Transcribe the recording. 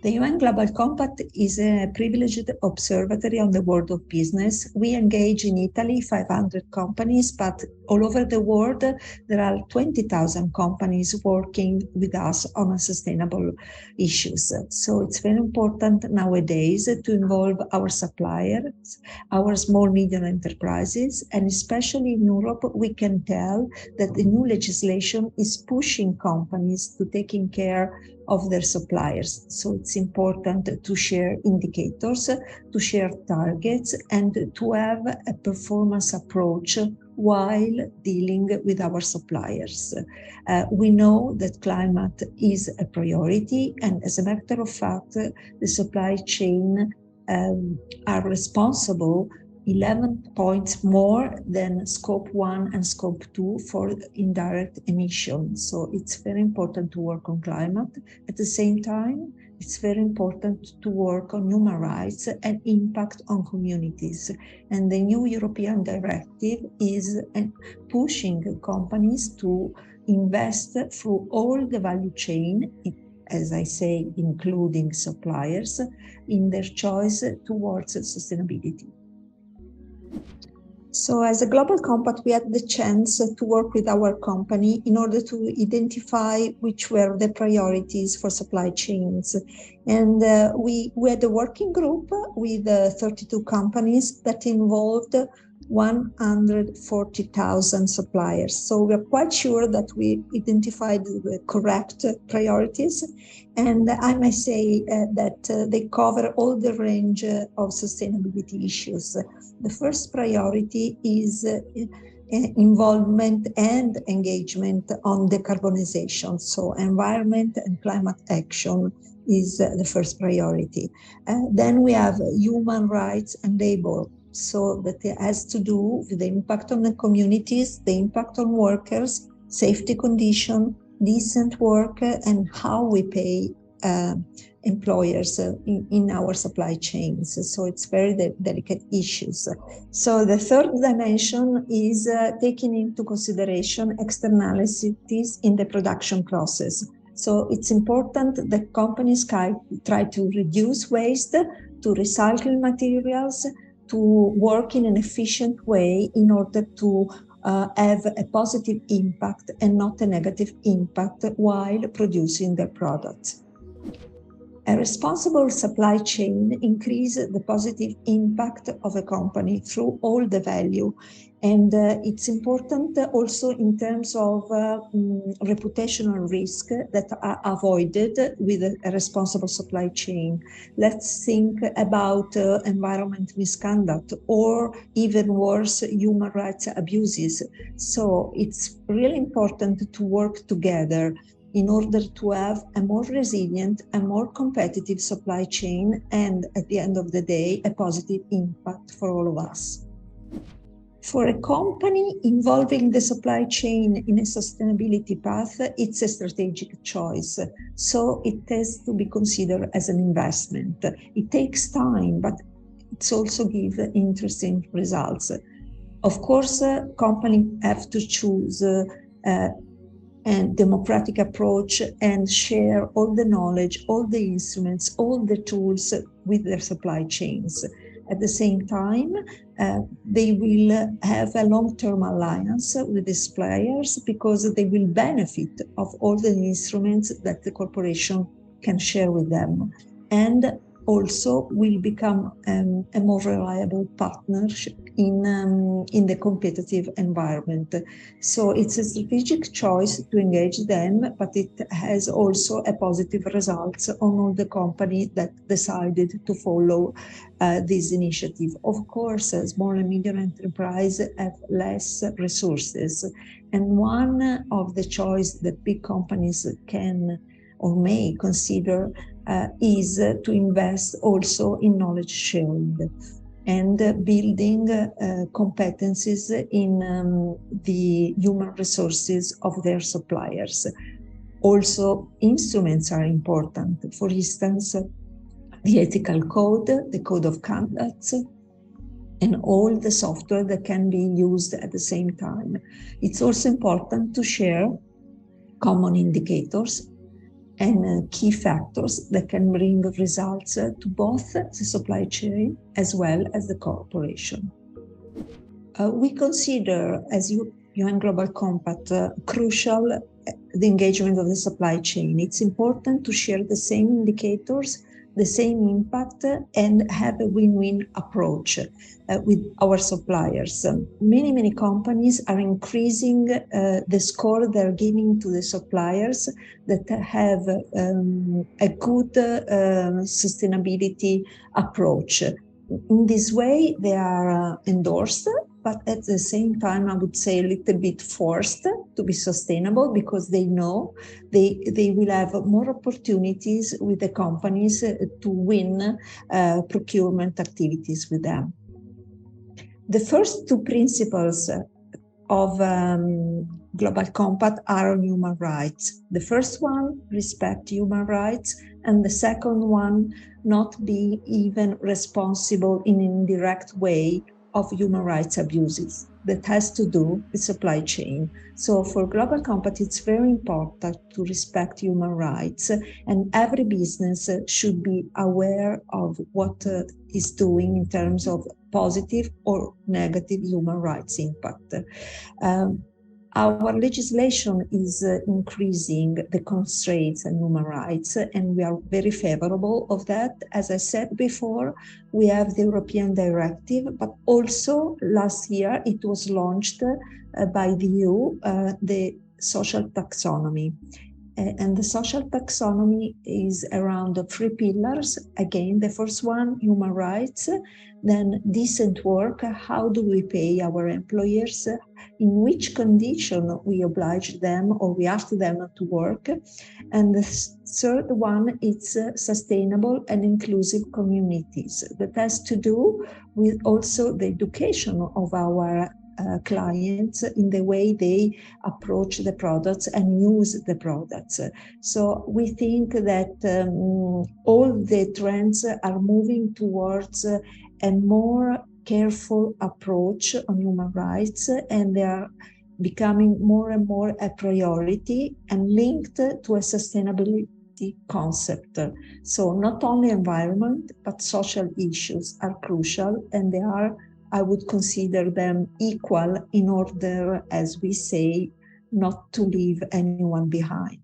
The UN Global Compact is a privileged observatory on the world of business. We engage in Italy 500 companies, but all over the world there are 20,000 companies working with us on sustainable issues. So it's very important nowadays to involve our suppliers, our small medium enterprises, and especially in Europe we can tell that the new legislation is pushing companies to taking care of their suppliers. So it's important to share indicators, to share targets, and to have a performance approach while dealing with our suppliers. We know that climate is a priority, and as a matter of fact, the supply chain are responsible 11 points more than scope 1 and scope 2 for indirect emissions. So it's very important to work on climate. At the same time, it's very important to work on human rights and impact on communities. And the new European directive is pushing companies to invest through all the value chain, as I say, including suppliers, in their choice towards sustainability. So as a Global Compact, we had the chance to work with our company in order to identify which were the priorities for supply chains. And we had a working group with 32 companies that involved 140,000 suppliers. So we're quite sure that we identified the correct priorities. And I may say that they cover all the range of sustainability issues. The first priority is involvement and engagement on decarbonization. So environment and climate action is the first priority. Then we have human rights and labor. So that it has to do with the impact on the communities, the impact on workers, safety condition, decent work, and how we pay employers in our supply chains. So it's very delicate issues. So the third dimension is taking into consideration externalities in the production process. So it's important that companies try to reduce waste, to recycle materials, to work in an efficient way in order to have a positive impact and not a negative impact while producing their products. A responsible supply chain increases the positive impact of a company through all the value. And it's important also in terms of reputational risk that are avoided with a responsible supply chain. Let's think about environment misconduct or even worse, human rights abuses. So it's really important to work together in order to have a more resilient and more competitive supply chain and, at the end of the day, a positive impact for all of us. For a company involving the supply chain in a sustainability path, it's a strategic choice. So it has to be considered as an investment. It takes time, but it's also gives interesting results. Of course, companies have to choose and democratic approach and share all the knowledge, all the instruments, all the tools with their supply chains. At the same time, they will have a long-term alliance with the suppliers because they will benefit of all the instruments that the corporation can share with them, and also will become a more reliable partnership in the competitive environment. So it's a strategic choice to engage them, but it has also a positive results on all the companies that decided to follow this initiative. Of course, small and medium enterprises have less resources, and one of the choices that big companies can or may consider is to invest also in knowledge sharing and building competencies in the human resources of their suppliers. Also, instruments are important. For instance, the ethical code, the code of conduct, and all the software that can be used at the same time. It's also important to share common indicators and key factors that can bring results to both the supply chain as well as the corporation. We consider, as UN Global Compact, crucial the engagement of the supply chain. It's important to share the same indicators, the same impact, and have a win-win approach with our suppliers. Many companies are increasing the score they're giving to the suppliers that have a good sustainability approach. In this way, they are endorsed, but at the same time, I would say a little bit forced to be sustainable, because they know they will have more opportunities with the companies to win procurement activities with them. The first two principles of Global Compact are on human rights. The first one, respect human rights, and the second one, not be even responsible in an indirect way of human rights abuses. That has to do with supply chain. So for Global Compact, it's very important to respect human rights, and every business should be aware of what is doing in terms of positive or negative human rights impact. Our legislation is increasing the constraints on human rights, and we are very favorable of that. As I said before, we have the European directive, but also last year it was launched by the EU, the social taxonomy. And the social taxonomy is around the three pillars. Again, the first one, human rights, then decent work, how do we pay our employers, in which condition we oblige them or we ask them to work. And the third one is sustainable and inclusive communities. That has to do with also the education of our clients in the way they approach the products and use the products. So we think that all the trends are moving towards a more careful approach on human rights, and they are becoming more and more a priority and linked to a sustainability concept. So not only environment, but social issues are crucial, and they are, I would consider them equal in order, as we say, not to leave anyone behind.